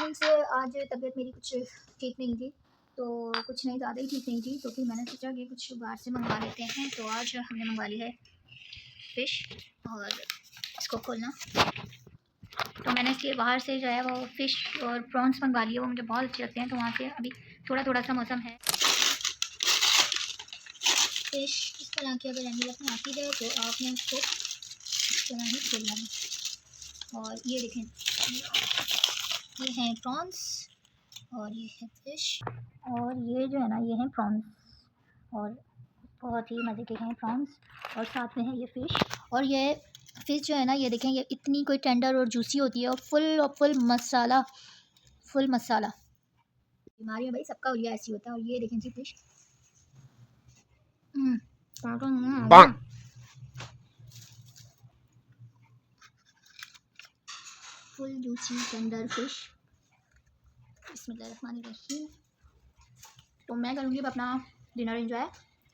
Means आज तबीयत मेरी कुछ ठीक नहीं थी, तो कुछ नहीं ज़्यादा ही ठीक नहीं थी, तो फिर मैंने सोचा कि कुछ बाहर से मंगवा लेते हैं। तो आज हमने मंगवा ली है फ़िश और इसको खोलना। तो मैंने इसके बाहर से जो है वो फ़िश और प्रॉन्स मंगवा लिए, वो मुझे बहुत अच्छे लगते हैं। तो वहाँ से अभी थोड़ा थोड़ा सा मौसम है। फ़िश इस तरह की अगर एंगल में आती है तो आपने उसको इस तरह ही खोलना है। और ये देखें, ये हैं प्रॉन्स और ये है फ़िश, और ये जो है ना ये हैं प्रॉन्स, और बहुत ही मज़े के हैं प्रॉन्स, और साथ में है ये फ़िश। और ये फ़िश जो है ना ये देखें, ये इतनी कोई टेंडर और जूसी होती है, और फुल मसाला, फुल मसाला। बीमारी में भाई सबका उलिया ऐसी होता है। और ये देखें जी fish, full juicy tender fish. बिस्मिल्लाहिर्रहमानिर्रहीम। तो मैं करूँगी अब अपना डिनर एंजॉय।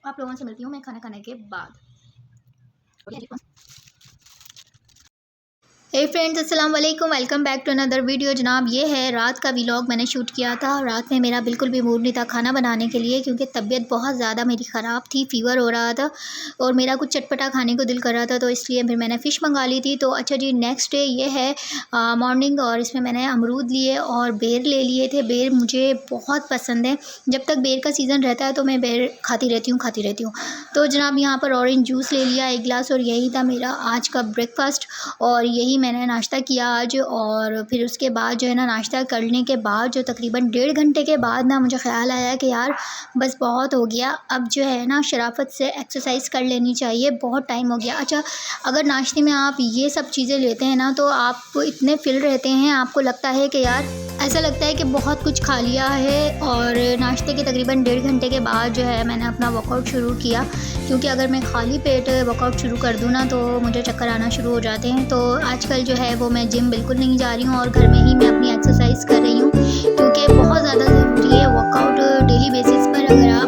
आप लोगों से मिलती हूँ मैं खाना खाने के बाद। हे फ्रेंड्स, अस्सलाम वालेकुम, welcome back to another video. जनाब ये है रात का व्लॉग मैंने शूट किया था। रात में मेरा बिल्कुल भी मूड नहीं था खाना बनाने के लिए, क्योंकि तबीयत बहुत ज़्यादा मेरी ख़राब थी, फ़ीवर हो रहा था और मेरा कुछ चटपटा खाने को दिल कर रहा था, तो इसलिए फिर मैंने फ़िश मंगा ली थी। तो अच्छा जी, नेक्स्ट डे ये है मॉर्निंग, और इसमें मैंने अमरूद लिए और बेर ले लिए थे। बेर मुझे बहुत पसंद है, जब तक बेर का सीज़न रहता है तो मैं बेर खाती रहती हूँ। तो जनाब यहाँ पर ऑरेंज जूस ले लिया 1 गिलास, और यही था मेरा आज का ब्रेकफास्ट, और यही मैंने नाश्ता किया आज। और फिर उसके बाद जो है ना, नाश्ता करने के बाद जो तकरीबन 1.5 घंटे के बाद ना मुझे ख़्याल आया कि यार बस बहुत हो गया, अब जो है ना शराफत से एक्सरसाइज कर लेनी चाहिए, बहुत टाइम हो गया। अच्छा, अगर नाश्ते में आप ये सब चीज़ें लेते हैं ना तो आप इतने फिल रहते हैं, आपको लगता है कि यार ऐसा लगता है कि बहुत कुछ खा लिया है। और नाश्ते के तकरीबन 1.5 घंटे के बाद जो है मैंने अपना वर्कआउट शुरू किया, क्योंकि अगर मैं खाली पेट वर्कआउट शुरू कर दूँ ना तो मुझे चक्कर आना शुरू हो जाते हैं। तो आजकल जो है वो मैं जिम बिल्कुल नहीं जा रही हूँ, और घर में ही मैं अपनी एक्सरसाइज कर रही हूँ, क्योंकि बहुत ज़्यादा ज़रूरी है वर्कआउट। डेली बेसिस पर अगर आप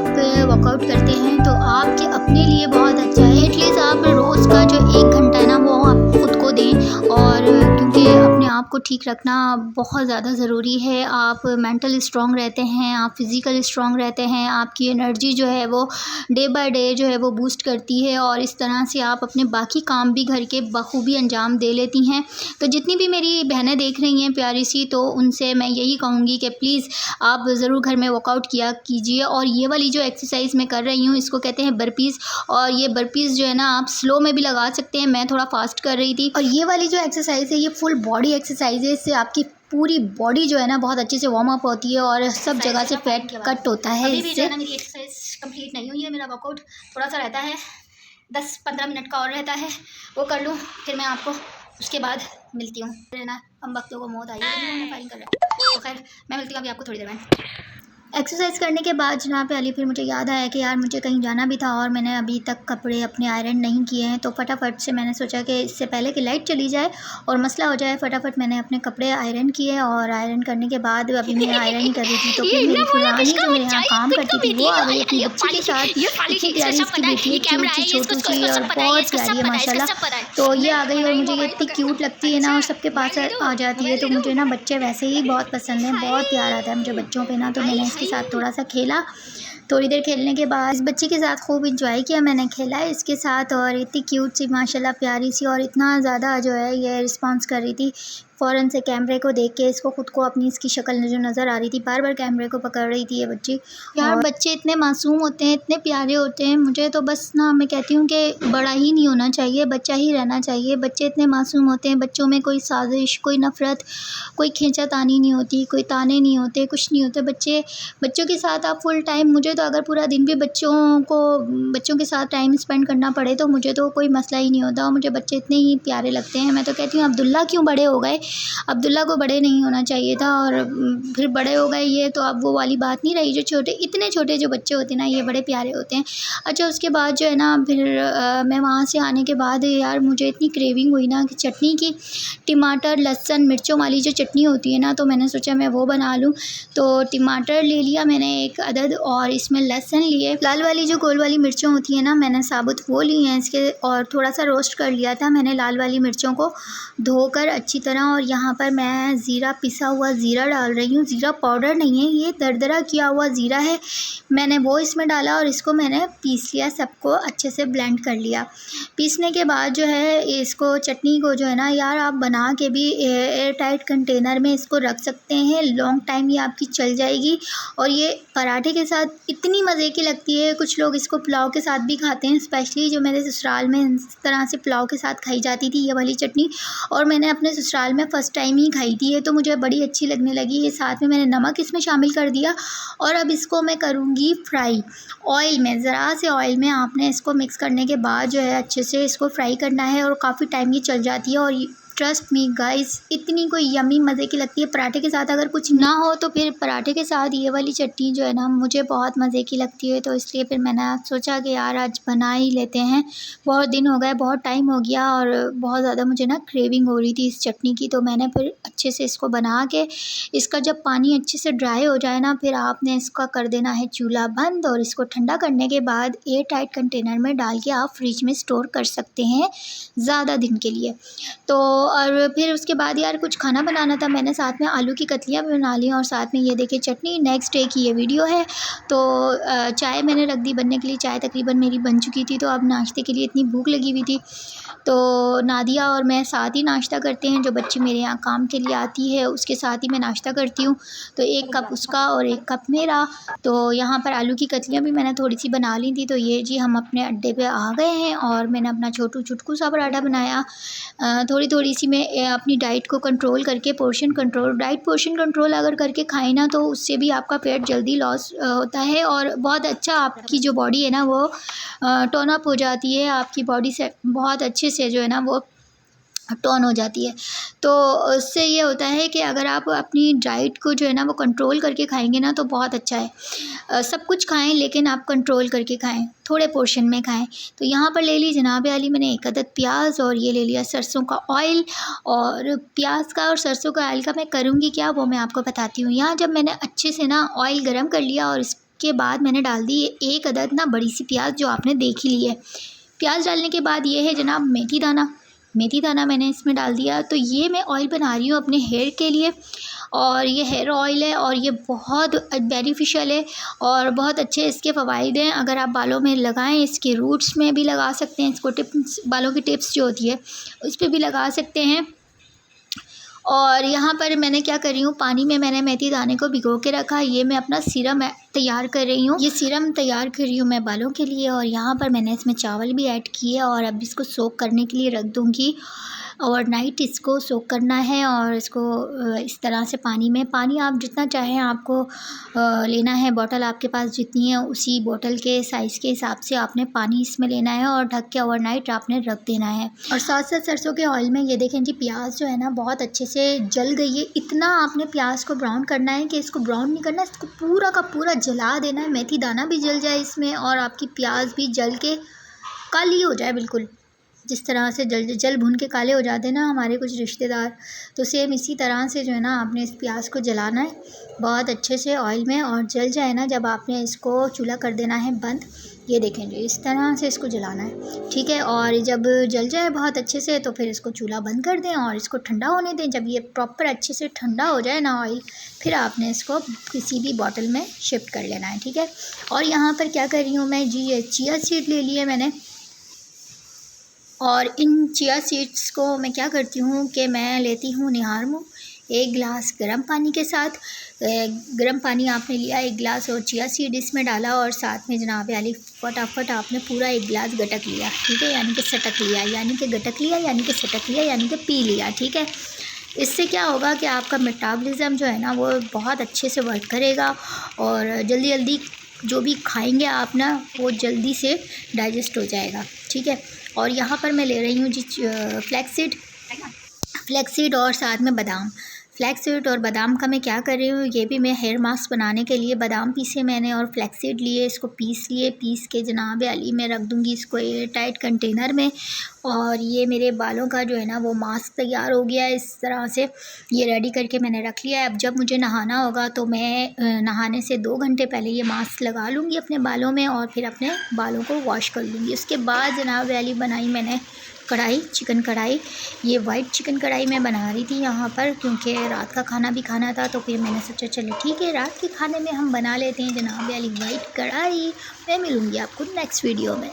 वर्कआउट करते हैं तो आपके अपने लिए बहुत अच्छा है। एटलीस्ट आप रोज़ का जो 1 घंटा है ना वो आप खुद को दें, और क्योंकि अपने आप को ठीक रखना बहुत ज़्यादा ज़रूरी है। आप मेंटल स्ट्रॉन्ग रहते हैं, आप फिज़िकल स्ट्रॉन्ग रहते हैं, आपकी एनर्जी जो है वो डे बाय डे जो है वो बूस्ट करती है, और इस तरह से आप अपने बाकी काम भी घर के बखूबी अंजाम दे लेती हैं। तो जितनी भी मेरी बहनें देख रही हैं प्यारी सी, तो उनसे मैं यही कहूँगी कि प्लीज़ आप ज़रूर घर में वर्कआउट किया कीजिए। और ये वाली जो एक्सरसाइज मैं कर रही हूँ इसको कहते हैं बर्पीज़, और ये बर्पीज़ जो है ना आप स्लो में भी लगा सकते हैं, मैं थोड़ा फास्ट कर रही थी। और ये वाली जो एक्सरसाइज है ये फुल बॉडी एक्सरसाइज है, इससे आपकी पूरी बॉडी जो है ना बहुत अच्छे से वार्म अप होती है, और सब जगह से फैट कट होता है। इससे मेरी एक्सरसाइज कंप्लीट नहीं हुई है, मेरा वर्कआउट थोड़ा सा रहता है, 10-15 मिनट का और रहता है, वो कर लूँ फिर मैं आपको उसके बाद मिलती हूँ। है ना, हम वक्तों को मौत आई है, फायरिंग कर रहा है, तो खैर मैं मिलती हूँ अभी आपको थोड़ी देर में। एक्सरसाइज करने के बाद जनाब पे अली फिर मुझे याद आया कि यार मुझे कहीं जाना भी था, और मैंने अभी तक कपड़े अपने आयरन नहीं किए हैं। तो फटाफट से मैंने सोचा कि इससे पहले कि लाइट चली जाए और मसला हो जाए, फटाफट मैंने अपने कपड़े आयरन किए, और आयरन करने के बाद अभी मैं आयरन ही कर रही थी, तो फिर मेरी फुलानी जो मेरे यहाँ काम करती थी वो आ गई अपनी बच्ची के साथ। इतनी प्यारी इसकी बेटी है, क्यूट सी छोटू सी, और बहुत प्यारी है माशाल्लाह। तो ये आ गई, और मुझे ये इतनी क्यूट लगती है ना, और सबके पास आ जाती है। तो मुझे ना बच्चे वैसे ही बहुत पसंद हैं, बहुत प्यार आता है मुझे बच्चों पे ना। तो मैंने इसके साथ थोड़ा सा खेला, थोड़ी देर खेलने के बाद इस बच्ची के साथ खूब इंजॉय किया मैंने, खेला इसके साथ, और इतनी क्यूट सी माशाल्लाह प्यारी सी, और इतना ज़्यादा जो है ये रिस्पॉन्स कर रही थी। फ़ौरन से कैमरे को देख के इसको खुद को अपनी इसकी शक्ल जो नज़र आ रही थी, बार बार कैमरे को पकड़ रही थी ये बच्ची। यार बच्चे इतने मासूम होते हैं, इतने प्यारे होते हैं, मुझे तो बस ना मैं कहती हूँ कि बड़ा ही नहीं होना चाहिए, बच्चा ही रहना चाहिए। बच्चे इतने मासूम होते हैं, बच्चों में कोई साजिश, कोई नफ़रत, कोई खींचातानी नहीं होती, कोई ताने नहीं होते, कुछ नहीं होते। बच्चों के साथ आप फुल टाइम, मुझे तो अगर पूरा दिन भी बच्चों के साथ टाइम स्पेंड करना पड़े तो मुझे तो कोई मसला ही नहीं होता, और मुझे बच्चे इतने ही प्यारे लगते हैं। मैं तो कहती हूँ अब्दुल्ला क्यों बड़े हो गए, अब्दुल्ला को बड़े नहीं होना चाहिए था, और फिर बड़े हो गए ये, तो अब वो वाली बात नहीं रही। जो छोटे, इतने छोटे जो बच्चे होते हैं ना ये बड़े प्यारे होते हैं। अच्छा, उसके बाद जो है ना फिर मैं वहाँ से आने के बाद यार मुझे इतनी क्रेविंग हुई ना कि चटनी की, टमाटर लहसुन मिर्चों वाली जो चटनी होती है ना, तो मैंने सोचा मैं वो बना लूँ। तो टमाटर ले लिया मैंने 1 अदद, और इसमें लहसुन लिए, लाल वाली जो गोल वाली मिर्चों होती है ना मैंने साबुत वो ली हैं इसके, और थोड़ा सा रोस्ट कर लिया था मैंने लाल वाली मिर्चों को धोकर अच्छी तरह। और और यहाँ पर मैं ज़ीरा, पिसा हुआ ज़ीरा डाल रही हूँ। ज़ीरा पाउडर नहीं है, ये दरदरा किया हुआ ज़ीरा है, मैंने वो इसमें डाला और इसको मैंने पीस लिया, सबको अच्छे से ब्लेंड कर लिया। पीसने के बाद जो है इसको, चटनी को जो है ना यार, आप बना के भी एयर टाइट कंटेनर में इसको रख सकते हैं, लॉन्ग टाइम ये आपकी चल जाएगी। और ये पराठे के साथ इतनी मज़े की लगती है। कुछ लोग इसको पुलाव के साथ भी खाते हैं, स्पेशली जो मेरे ससुराल में इस तरह से पुलाव के साथ खाई जाती थी ये वाली चटनी, और मैंने अपने ससुराल में फ़र्स्ट टाइम ही खाई थी ये, तो मुझे बड़ी अच्छी लगने लगी। ये साथ में मैंने नमक इसमें शामिल कर दिया और अब इसको मैं करूँगी फ्राई ऑयल में। ज़रा से ऑयल में आपने इसको मिक्स करने के बाद जो है अच्छे से इसको फ्राई करना है और काफ़ी टाइम ये चल जाती है। और ट्रस्ट मी गाइस, इतनी कोई यम्मी मज़े की लगती है। पराठे के साथ अगर कुछ ना हो तो फिर पराठे के साथ ये वाली चटनी जो है ना मुझे बहुत मज़े की लगती है, तो इसलिए फिर मैंने सोचा कि यार आज बना ही लेते हैं। बहुत दिन हो गए, बहुत टाइम हो गया और बहुत ज़्यादा मुझे ना क्रेविंग हो रही थी इस चटनी की, तो मैंने फिर अच्छे से इसको बना के, इसका जब पानी अच्छे से ड्राई हो जाए ना, फिर आपने इसका कर देना है चूल्हा बंद और इसको ठंडा करने के बाद एयर टाइट कंटेनर में डाल के आप फ्रिज में स्टोर कर सकते हैं ज़्यादा दिन के लिए। तो और फिर उसके बाद यार कुछ खाना बनाना था, मैंने साथ में आलू की कतलियाँ भी बना ली और साथ में ये देखिए चटनी। नेक्स्ट डे की ये वीडियो है। तो चाय मैंने रख दी बनने के लिए, चाय तकरीबन मेरी बन चुकी थी, तो अब नाश्ते के लिए इतनी भूख लगी हुई थी, तो नादिया और मैं साथ ही नाश्ता करते हैं। जो बच्ची मेरे यहाँ काम के लिए आती है उसके साथ ही मैं नाश्ता करती हूँ, तो 1 कप उसका और 1 कप मेरा। तो यहाँ पर आलू की कतलियाँ भी मैंने थोड़ी सी बना ली थी। तो ये जी हम अपने अड्डे पे आ गए हैं और मैंने अपना छोटू चुटकू सा पराठा बनाया। थोड़ी थोड़ी सी मैं अपनी डाइट को कंट्रोल करके, पोर्शन कंट्रोल अगर करके खाएं ना, तो उससे भी आपका पेट जल्दी लॉस होता है और बहुत अच्छा आपकी जो बॉडी है ना वो टोन अप हो जाती है। आपकी बॉडी से बहुत अच्छे से जो है ना वो टोन हो जाती है। तो उससे ये होता है कि अगर आप अपनी डाइट को जो है ना वो कंट्रोल करके खाएंगे ना तो बहुत अच्छा है। सब कुछ खाएं लेकिन आप कंट्रोल करके खाएं, थोड़े पोर्शन में खाएं। तो यहाँ पर ले ली जनाब आली मैंने 1 अदद प्याज और ये ले लिया सरसों का ऑयल। और प्याज का और सरसों का ऑयल का मैं करूँगी क्या वो मैं आपको बताती हूँ। यहाँ जब मैंने अच्छे से ना ऑयल गर्म कर लिया और इसके बाद मैंने डाल दी 1 अदद ना बड़ी सी प्याज जो आपने देख ही ली है। प्याज डालने के बाद ये है जनाब मेथी दाना मैंने इसमें डाल दिया। तो ये मैं ऑयल बना रही हूँ अपने हेयर के लिए और ये हेयर ऑयल है और ये बहुत बेनिफिशियल है और बहुत अच्छे इसके फ़वाइद हैं। अगर आप बालों में लगाएं, इसके रूट्स में भी लगा सकते हैं, इसको टिप्स, बालों की टिप्स जो होती है उस पर भी लगा सकते हैं। और यहाँ पर मैंने क्या कर रही हूँ, पानी में मैंने मेथी दाने को भिगो के रखा। ये मैं अपना सीरम तैयार कर रही हूँ, ये सीरम तैयार कर रही हूँ मैं बालों के लिए। और यहाँ पर मैंने इसमें चावल भी ऐड किए और अब इसको सोक करने के लिए रख दूँगी। ओवरनाइट इसको सोक करना है और इसको इस तरह से पानी आप जितना चाहें आपको लेना है। बॉटल आपके पास जितनी है उसी बॉटल के साइज़ के हिसाब से आपने पानी इसमें लेना है और ढक के ओवरनाइट आपने रख देना है। और साथ साथ सरसों के ऑयल में ये देखें जी प्याज जो है ना बहुत अच्छे से जल गई है। इतना आपने प्याज को ब्राउन करना है कि इसको ब्राउन नहीं करना, इसको पूरा का पूरा जला देना है। मेथी दाना भी जल जाए इसमें और आपकी प्याज भी जल के काली हो जाए बिल्कुल। जिस तरह से जल भुन के काले हो जाते हैं ना हमारे कुछ रिश्तेदार, तो सेम इसी तरह से जो है ना आपने इस प्याज को जलाना है बहुत अच्छे से ऑयल में। और जल जाए ना जब आपने इसको चूल्हा कर देना है बंद। ये देखें जी इस तरह से इसको जलाना है, ठीक है। और जब जल जाए बहुत अच्छे से तो फिर इसको चूल्हा बंद कर दें और इसको ठंडा होने दें। जब ये प्रॉपर अच्छे से ठंडा हो जाए ना ऑयल, फिर आपने इसको किसी भी बॉटल में शिफ्ट कर लेना है, ठीक है। और यहाँ पर क्या कर रही हूँ मैं जी, ये चिया सीड ले लिए मैंने और इन चिया सीड्स को मैं क्या करती हूँ कि मैं लेती हूँ निहार मुँह 1 गिलास गर्म पानी के साथ। गर्म पानी आपने लिया 1 गिलास और चिया सीड इसमें डाला और साथ में जनाब आली फटाफट आपने पूरा 1 गिलास गटक लिया, ठीक है। यानी कि सटक लिया, यानी कि गटक लिया, यानी कि सटक लिया, यानी कि पी लिया, ठीक है। इससे क्या होगा कि आपका मेटाबॉलिज्म जो है ना वो बहुत अच्छे से वर्क करेगा और जल्दी जल्दी जो भी खाएंगे आप ना वो जल्दी से डाइजेस्ट हो जाएगा, ठीक है। और यहाँ पर मैं ले रही हूँ जी फ्लैक्सीड और साथ में बादाम। फ्लैक्सीड और बादाम का मैं क्या कर रही हूँ, ये भी मैं हेयर मास्क बनाने के लिए बादाम पीसे मैंने और फ्लैक्सीड लिए, इसको पीस के जनाब अली मैं रख दूँगी इसको एयर टाइट कंटेनर में। और ये मेरे बालों का जो है ना वो मास्क तैयार हो गया है। इस तरह से ये रेडी करके मैंने रख लिया है। अब जब मुझे नहाना होगा तो मैं नहाने से 2 घंटे पहले ये मास्क लगा लूँगी अपने बालों में और फिर अपने बालों को वॉश कर लूँगी। उसके बाद जनाब अली बनाई मैंने कढ़ाई, चिकन कढ़ाई। ये वाइट चिकन कढ़ाई मैं बना रही थी यहाँ पर, क्योंकि रात का खाना भी खाना था, तो फिर मैंने सोचा चलो ठीक है रात के खाने में हम बना लेते हैं जनाब वाली वाइट कढ़ाई। मैं मिलूँगी आपको नेक्स्ट वीडियो में।